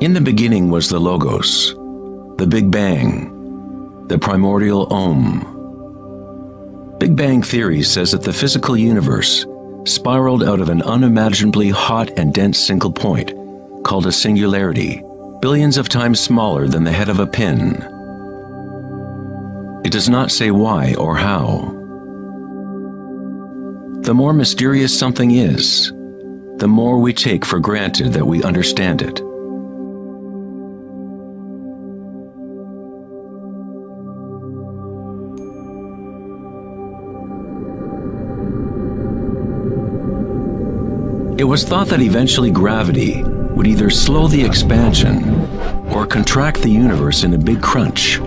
In the beginning was the Logos, the Big Bang, the primordial Om. Big Bang theory says that the physical universe spiraled out of an unimaginably hot and dense single point, called a singularity, billions of times smaller than the head of a pin. It does not say why or how. The more mysterious something is, the more we take for granted that we understand it. It was thought that eventually gravity would either slow the expansion or contract the universe in a big crunch.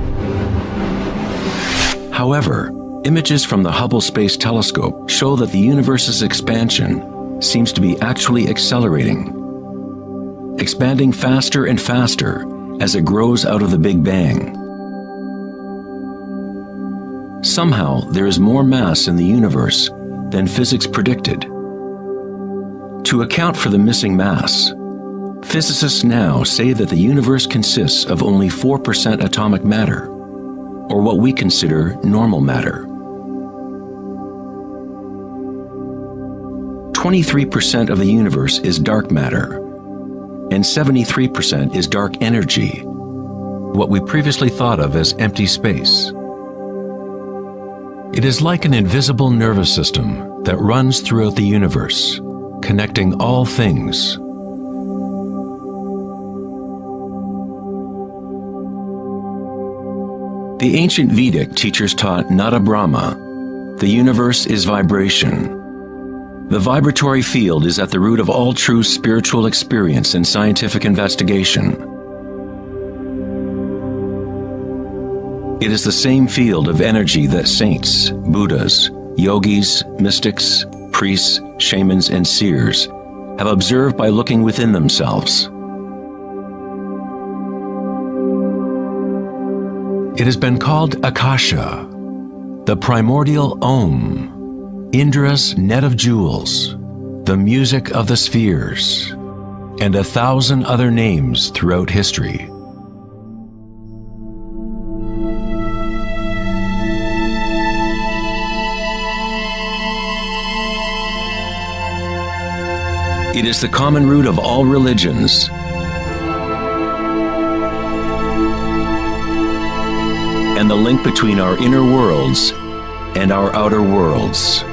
However, images from the Hubble Space Telescope show that the universe's expansion seems to be actually accelerating, expanding faster and faster as it grows out of the Big Bang. Somehow, there is more mass in the universe than physics predicted. To account for the missing mass, physicists now say that the universe consists of only 4% atomic matter, or what we consider normal matter. 23% of the universe is dark matter, and 73% is dark energy, what we previously thought of as empty space. It is like an invisible nervous system that runs throughout the universe, connecting all things. The ancient Vedic teachers taught Nada Brahma, the universe is vibration. The vibratory field is at the root of all true spiritual experience and scientific investigation. It is the same field of energy that saints, Buddhas, yogis, mystics, priests, shamans, and seers have observed by looking within themselves. It has been called Akasha, the primordial Om, Indra's net of jewels, the music of the spheres, and 1,000 other names throughout history. It is the common root of all religions. And the link between our inner worlds and our outer worlds.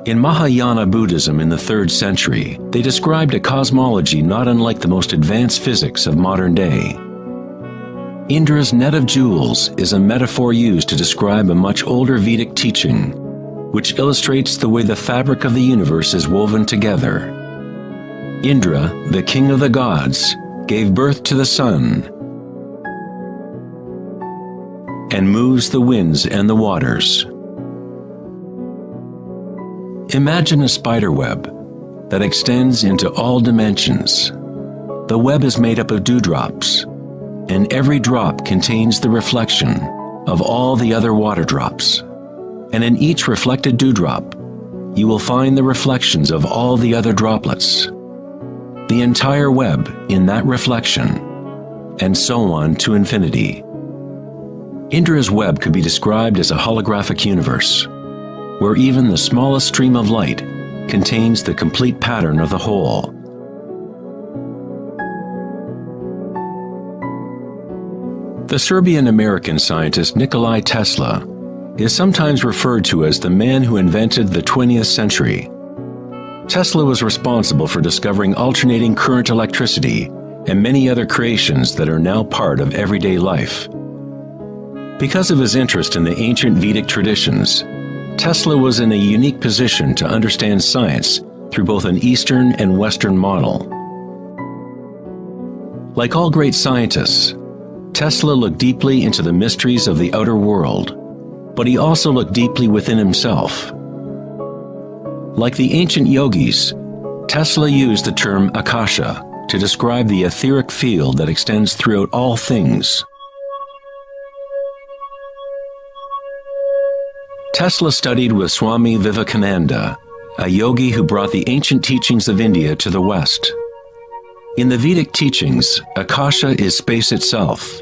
In Mahayana Buddhism in the 3rd century, they described a cosmology not unlike the most advanced physics of modern day. Indra's net of jewels is a metaphor used to describe a much older Vedic teaching, which illustrates the way the fabric of the universe is woven together. Indra, the king of the gods, gave birth to the sun and moves the winds and the waters. Imagine a spider web that extends into all dimensions. The web is made up of dewdrops, and every drop contains the reflection of all the other water drops. And in each reflected dewdrop, you will find the reflections of all the other droplets. The entire web in that reflection, and so on to infinity. Indra's web could be described as a holographic universe, where even the smallest stream of light contains the complete pattern of the whole. The Serbian-American scientist Nikola Tesla is sometimes referred to as the man who invented the 20th century. Tesla was responsible for discovering alternating current electricity and many other creations that are now part of everyday life. Because of his interest in the ancient Vedic traditions, Tesla was in a unique position to understand science through both an Eastern and Western model. Like all great scientists, Tesla looked deeply into the mysteries of the outer world, but he also looked deeply within himself. Like the ancient yogis, Tesla used the term akasha to describe the etheric field that extends throughout all things. Tesla studied with Swami Vivekananda, a yogi who brought the ancient teachings of India to the West. In the Vedic teachings, akasha is space itself,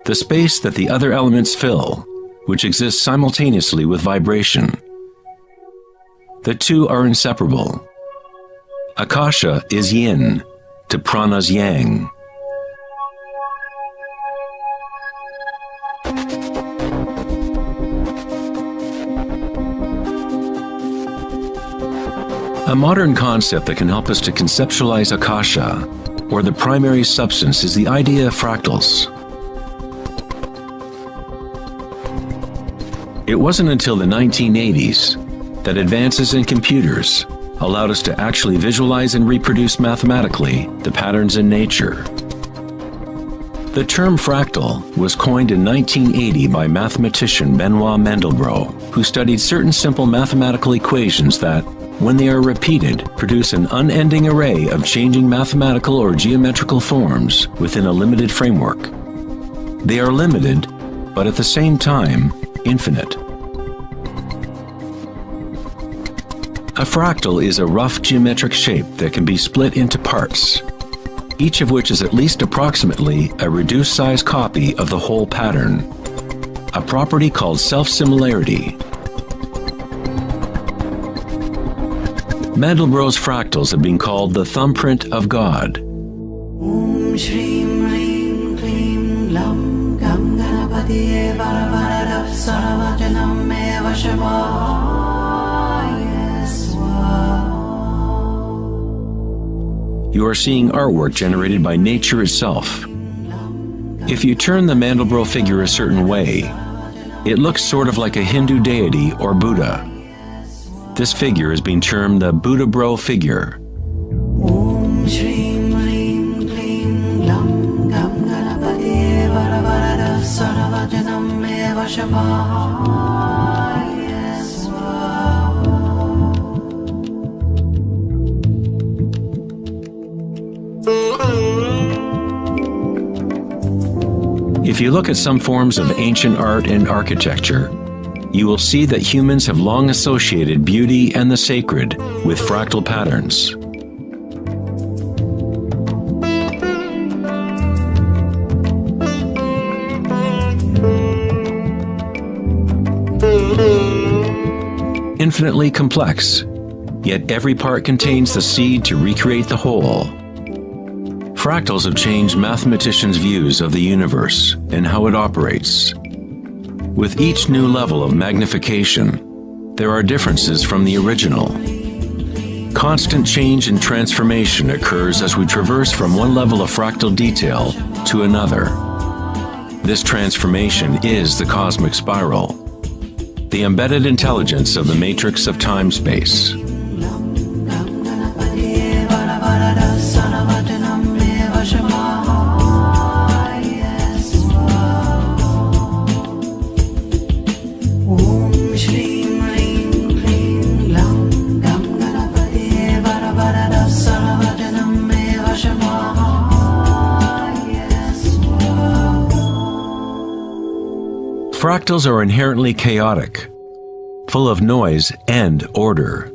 the space that the other elements fill, which exists simultaneously with vibration. The two are inseparable. Akasha is yin to prana's yang. A modern concept that can help us to conceptualize akasha, or the primary substance, is the idea of fractals. It wasn't until the 1980s that advances in computers allowed us to actually visualize and reproduce mathematically the patterns in nature. The term fractal was coined in 1980 by mathematician Benoit Mandelbrot, who studied certain simple mathematical equations that, when they are repeated, produce an unending array of changing mathematical or geometrical forms within a limited framework. They are limited, but at the same time, infinite. A fractal is a rough geometric shape that can be split into parts, each of which is at least approximately a reduced size copy of the whole pattern, a property called self-similarity. Mandelbrot's fractals have been called the thumbprint of God. Om Shrim Rim Klim Lam Gam Ganapatiye Varavarada Saravajanam Eva Shivaya Swaha. You are seeing artwork generated by nature itself. If you turn the Mandelbrot figure a certain way, it looks sort of like a Hindu deity or Buddha. This figure is being termed the Buddha-bro figure. Om Shrim Rim Klim Lam Gam Ganapatiye Varavarada Saravajanam Eva Shivaya Swaha. If you look at some forms of ancient art and architecture, you will see that humans have long associated beauty and the sacred with fractal patterns. Infinitely complex, yet every part contains the seed to recreate the whole. Fractals have changed mathematicians' views of the universe and how it operates. With each new level of magnification, there are differences from the original. Constant change and transformation occurs as we traverse from one level of fractal detail to another. This transformation is the cosmic spiral, the embedded intelligence of the matrix of time-space. Fractals are inherently chaotic, full of noise and order.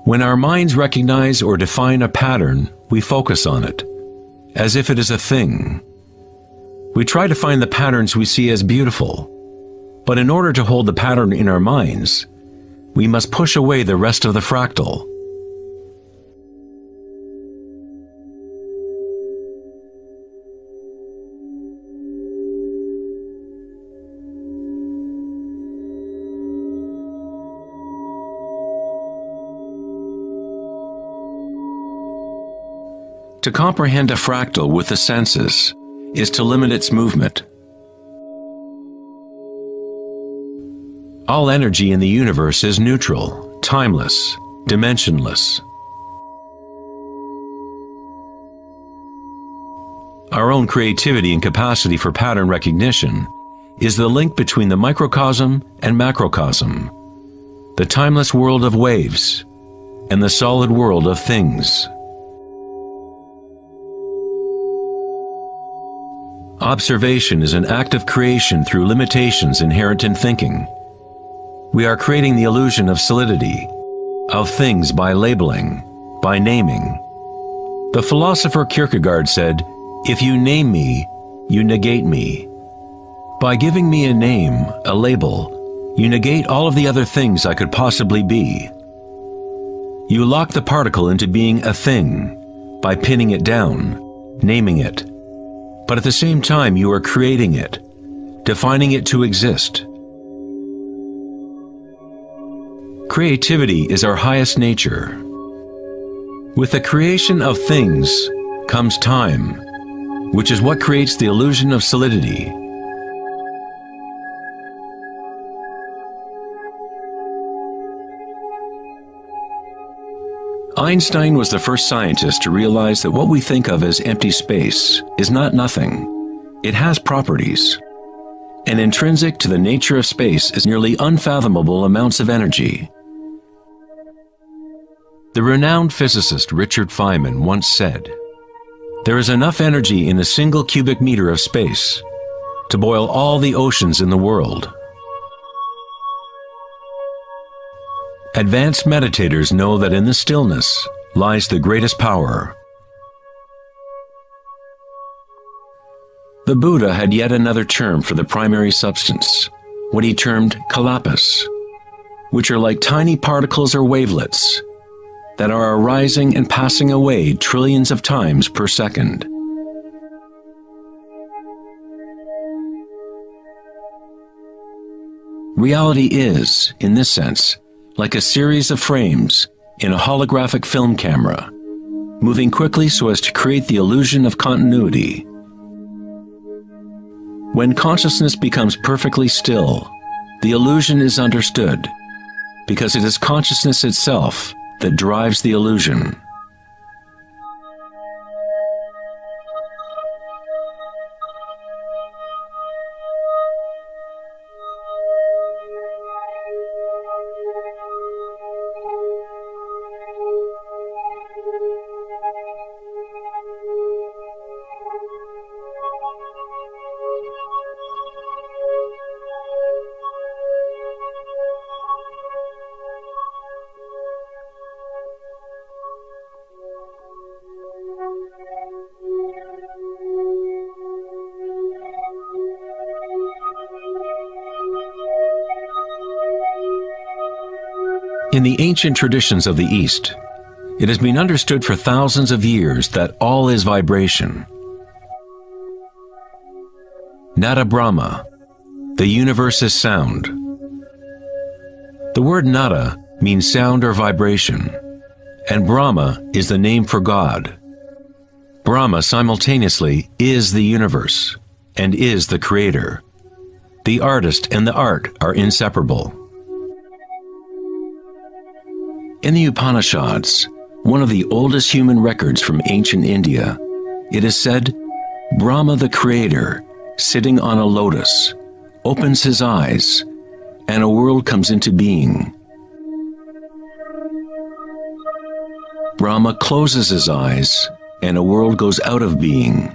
When our minds recognize or define a pattern, we focus on it, as if it is a thing. We try to find the patterns we see as beautiful, but in order to hold the pattern in our minds, we must push away the rest of the fractal. To comprehend a fractal with the senses is to limit its movement. All energy in the universe is neutral, timeless, dimensionless. Our own creativity and capacity for pattern recognition is the link between the microcosm and macrocosm, the timeless world of waves and the solid world of things. Observation is an act of creation through limitations inherent in thinking. We are creating the illusion of solidity, of things by labeling, by naming. The philosopher Kierkegaard said, "If you name me, you negate me." By giving me a name, a label, you negate all of the other things I could possibly be. You lock the particle into being a thing by pinning it down, naming it. But at the same time, you are creating it, defining it to exist. Creativity is our highest nature. With the creation of things comes time, which is what creates the illusion of solidity. Einstein was the first scientist to realize that what we think of as empty space is not nothing. It has properties. And intrinsic to the nature of space is nearly unfathomable amounts of energy. The renowned physicist Richard Feynman once said, "There is enough energy in a single cubic meter of space to boil all the oceans in the world." Advanced meditators know that in the stillness lies the greatest power. The Buddha had yet another term for the primary substance, what he termed kalpas, which are like tiny particles or wavelets that are arising and passing away trillions of times per second. Reality is, in this sense, like a series of frames in a holographic film camera, moving quickly so as to create the illusion of continuity. When consciousness becomes perfectly still, the illusion is understood, because it is consciousness itself that drives the illusion. In the ancient traditions of the East, it has been understood for thousands of years that all is vibration. Nada Brahma, the universe is sound. The word nada means sound or vibration, and Brahma is the name for God. Brahma simultaneously is the universe and is the creator. The artist and the art are inseparable. In the Upanishads, one of the oldest human records from ancient India, it is said, Brahma the creator, sitting on a lotus, opens his eyes, and a world comes into being. Brahma closes his eyes, and a world goes out of being.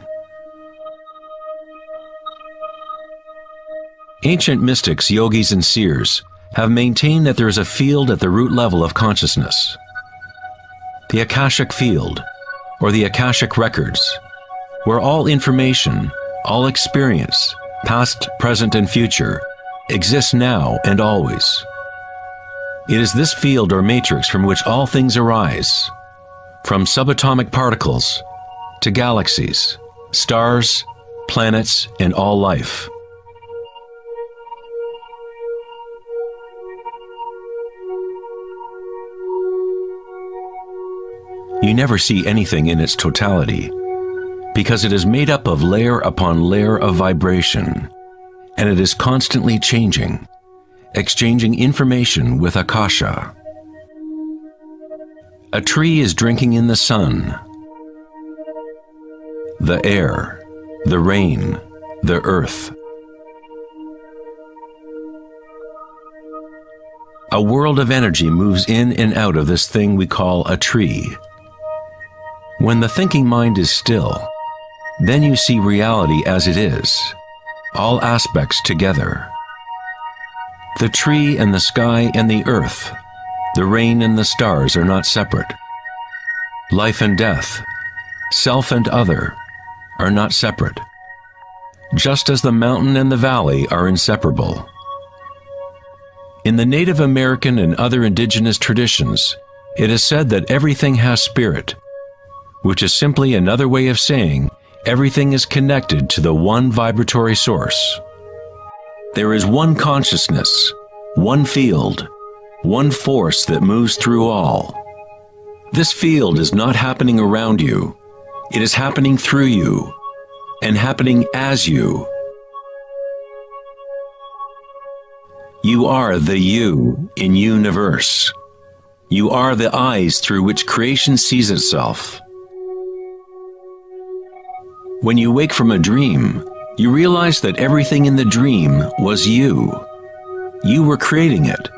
Ancient mystics, yogis, and seers have maintained that there is a field at the root level of consciousness. The Akashic field, or the Akashic records, where all information, all experience, past, present, and future, exists now and always. It is this field or matrix from which all things arise, from subatomic particles to galaxies, stars, planets, and all life. You never see anything in its totality, because it is made up of layer upon layer of vibration, and it is constantly changing, exchanging information with Akasha. A tree is drinking in the sun, the air, the rain, the earth. a world of energy moves in and out of this thing we call a tree. When the thinking mind is still, then you see reality as it is, all aspects together. The tree and the sky and the earth, the rain and the stars are not separate. Life and death, self and other, are not separate, just as the mountain and the valley are inseparable. In the Native American and other indigenous traditions, it is said that everything has spirit, which is simply another way of saying everything is connected to the one vibratory source. There is one consciousness, one field, one force that moves through all. This field is not happening around you, it is happening through you, and happening as you. You are the you in universe. You are the eyes through which creation sees itself. When you wake from a dream, you realize that everything in the dream was you. You were creating it.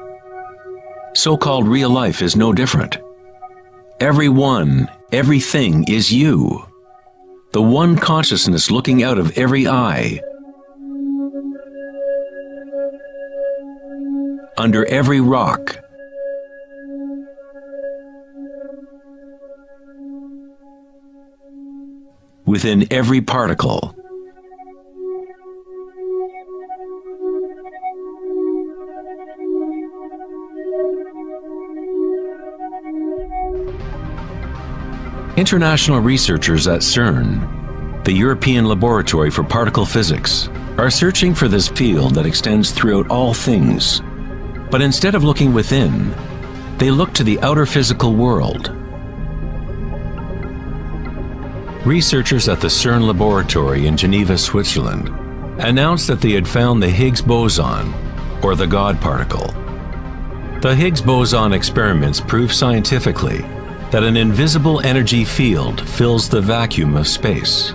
So-called real life is no different. Everyone, everything is you. The one consciousness looking out of every eye. Under every rock. Within every particle. International researchers at CERN, the European Laboratory for Particle Physics, are searching for this field that extends throughout all things. But instead of looking within, they look to the outer physical world. Researchers at the CERN laboratory in Geneva, Switzerland, announced that they had found the Higgs boson, or the God particle. The Higgs boson experiments prove scientifically that an invisible energy field fills the vacuum of space.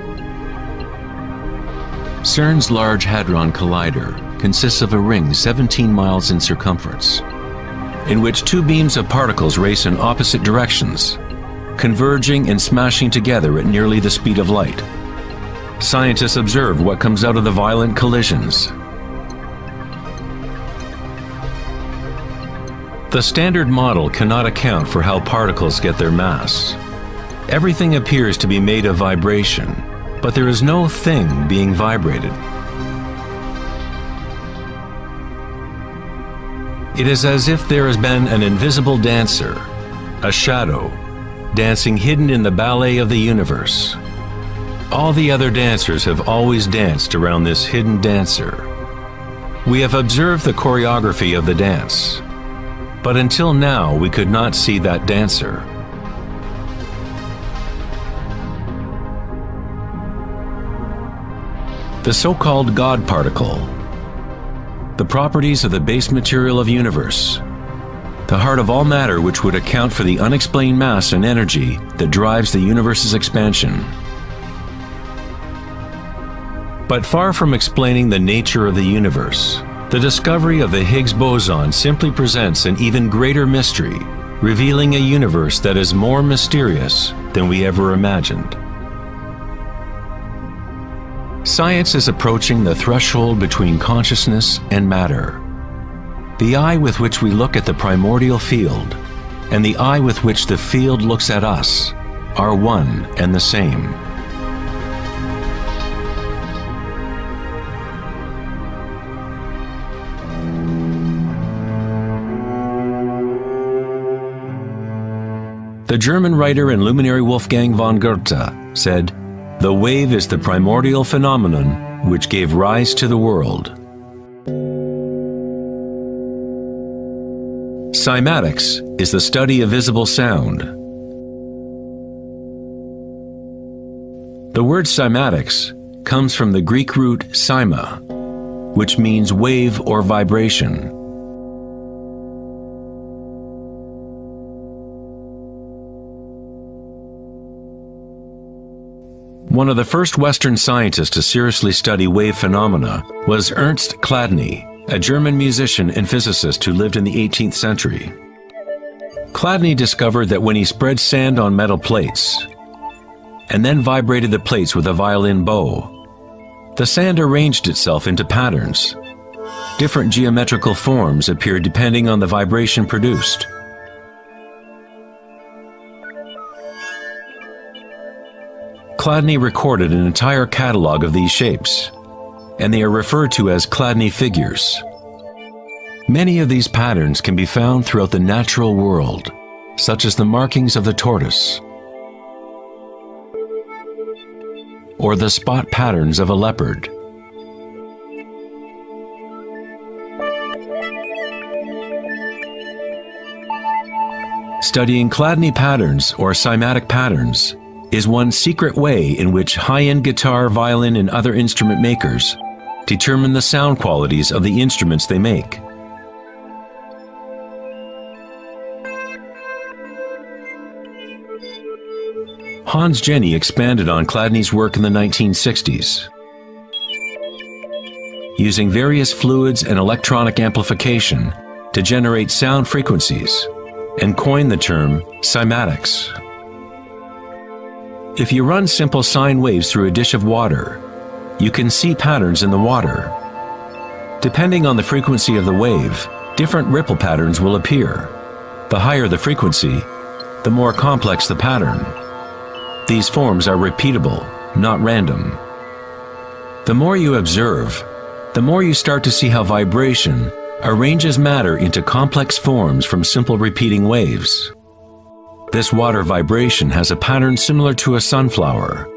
CERN's Large Hadron Collider consists of a ring 17 miles in circumference, in which two beams of particles race in opposite directions, converging and smashing together at nearly the speed of light. Scientists observe what comes out of the violent collisions. The standard model cannot account for how particles get their mass. Everything appears to be made of vibration, but there is no thing being vibrated. It is as if there has been an invisible dancer, a shadow, dancing hidden in the ballet of the universe. All the other dancers have always danced around this hidden dancer. We have observed the choreography of the dance, but until now we could not see that dancer. The so-called God particle, the properties of the base material of universe, the heart of all matter which would account for the unexplained mass and energy that drives the universe's expansion. But far from explaining the nature of the universe, the discovery of the Higgs boson simply presents an even greater mystery, revealing a universe that is more mysterious than we ever imagined. Science is approaching the threshold between consciousness and matter. The eye with which we look at the primordial field and the eye with which the field looks at us are one and the same. The German writer and luminary Wolfgang von Goethe said, "The wave is the primordial phenomenon which gave rise to the world." Cymatics is the study of visible sound. The word cymatics comes from the Greek root cyma, which means wave or vibration. One of the first Western scientists to seriously study wave phenomena was Ernst Chladni, a German musician and physicist who lived in the 18th century. Chladni discovered that when he spread sand on metal plates and then vibrated the plates with a violin bow, the sand arranged itself into patterns. Different geometrical forms appeared depending on the vibration produced. Chladni recorded an entire catalog of these shapes, and they are referred to as Chladni figures. Many of these patterns can be found throughout the natural world, such as the markings of the tortoise, or the spot patterns of a leopard. Studying Chladni patterns or cymatic patterns is one secret way in which high-end guitar, violin, and other instrument makers determine the sound qualities of the instruments they make. Hans Jenny expanded on Chladni's work in the 1960s. Using various fluids and electronic amplification to generate sound frequencies, and coined the term cymatics. If you run simple sine waves through a dish of water, you can see patterns in the water. Depending on the frequency of the wave, different ripple patterns will appear. The higher the frequency, the more complex the pattern. These forms are repeatable, not random. The more you observe, the more you start to see how vibration arranges matter into complex forms from simple repeating waves. This water vibration has a pattern similar to a sunflower.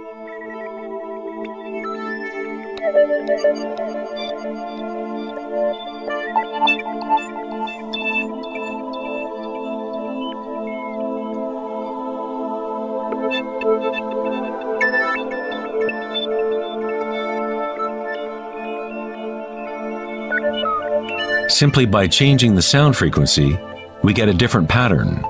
Simply by changing the sound frequency, we get a different pattern.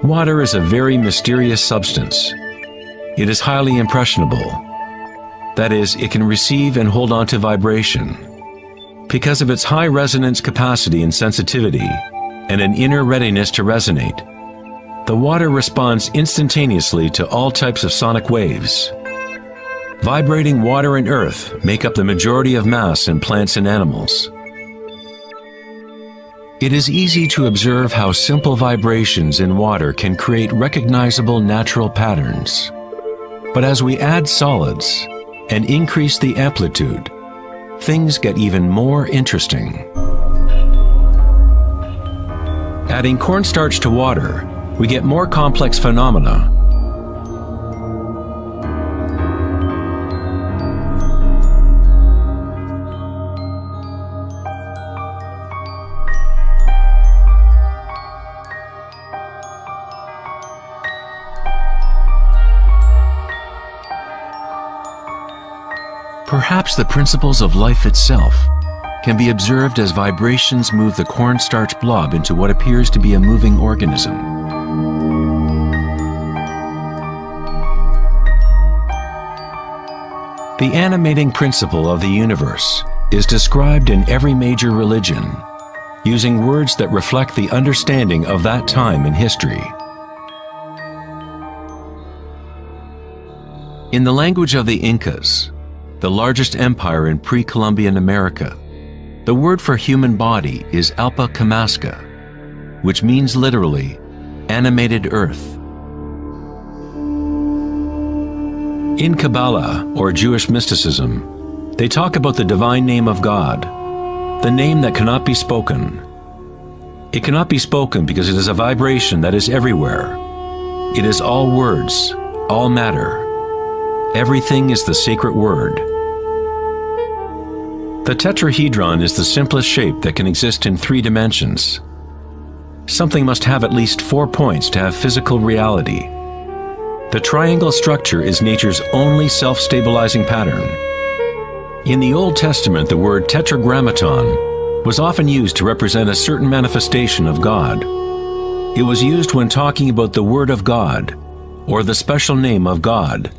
Water is a very mysterious substance. It is highly impressionable. That is, it can receive and hold on to vibration. Because of its high resonance capacity and sensitivity, and an inner readiness to resonate, the water responds instantaneously to all types of sonic waves. Vibrating water and earth make up the majority of mass in plants and animals. It is easy to observe how simple vibrations in water can create recognizable natural patterns. But as we add solids and increase the amplitude, things get even more interesting. Adding cornstarch to water, we get more complex phenomena. Perhaps the principles of life itself can be observed as vibrations move the cornstarch blob into what appears to be a moving organism. The animating principle of the universe is described in every major religion, using words that reflect the understanding of that time in history. In the language of the Incas, the largest empire in pre-Columbian America, the word for human body is Alpa Camasca, which means literally, animated earth. In Kabbalah, or Jewish mysticism, they talk about the divine name of God, the name that cannot be spoken. It cannot be spoken because it is a vibration that is everywhere. It is all words, all matter. Everything is the sacred word. The tetrahedron is the simplest shape that can exist in 3 dimensions. Something must have at least 4 points to have physical reality. The triangle structure is nature's only self-stabilizing pattern. In the Old Testament, the word tetragrammaton was often used to represent a certain manifestation of God. It was used when talking about the Word of God, or the special name of God,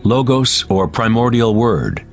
Logos or primordial Word,